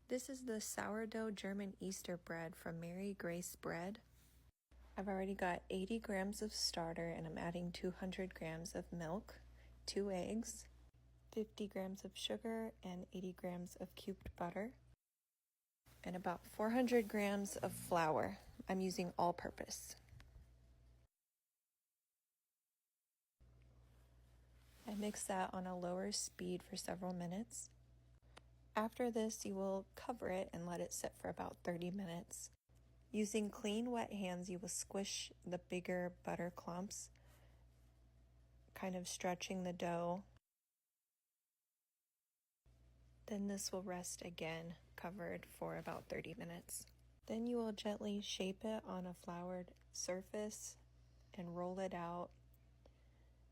This is the Sourdough German Easter bread from Mary Grace Bread. I've already got 80 grams of starter and I'm adding 200 grams of milk, 2 eggs, 50 grams of sugar, and 80 grams of cubed butter, and about 400 grams of flour. I'm using all-purpose. I mix that on a lower speed for several minutes. After this, you will cover it and let it sit for about 30 minutes. Using clean, wet hands, you will squish the bigger butter clumps, kind of stretching the dough. Then this will rest again, covered for about 30 minutes. Then you will gently shape it on a floured surface and roll it out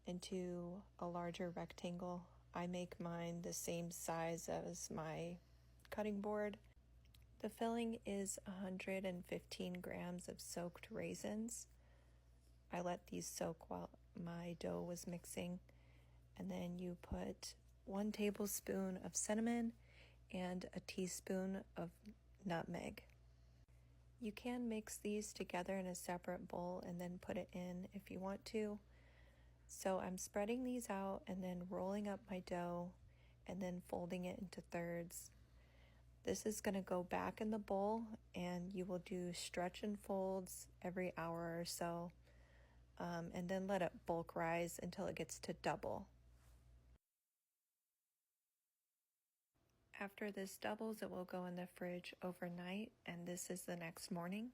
into a larger rectangle. I make mine the same size as my cutting board. The filling is 115 grams of soaked raisins. I let these soak while my dough was mixing. And then you put 1 tablespoon of cinnamon and a teaspoon of nutmeg. You can mix these together in a separate bowl and then put it in if you want to. So I'm spreading these out and then rolling up my dough and then folding it into thirds. This is going to go back in the bowl, and you will do stretch and folds every hour or so, and then let it bulk rise until it gets to double. After this doubles, it will go in the fridge overnight, and this is the next morning.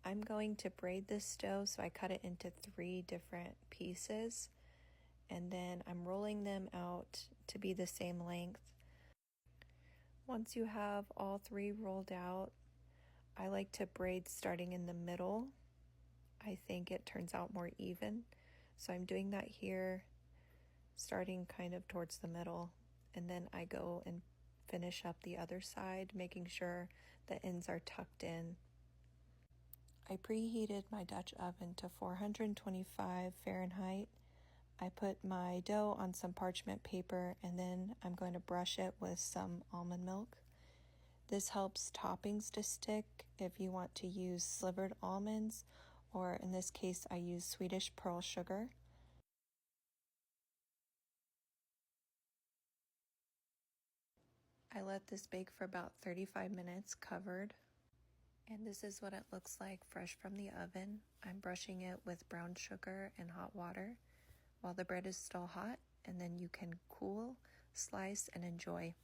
I'm going to braid this dough, so I cut it into 3 different pieces, and then I'm rolling them out to be the same length. Once you have all 3 rolled out, I like to braid starting in the middle. I think it turns out more even. So I'm doing that here, starting kind of towards the middle, and then I go and finish up the other side, making sure the ends are tucked in. I preheated my Dutch oven to 425 Fahrenheit. I put my dough on some parchment paper, and then I'm going to brush it with some almond milk. This helps toppings to stick if you want to use slivered almonds, or in this case I use Swedish pearl sugar. I let this bake for about 35 minutes covered. And this is what it looks like fresh from the oven. I'm brushing it with brown sugar and hot water while the bread is still hot, and then you can cool, slice, and enjoy.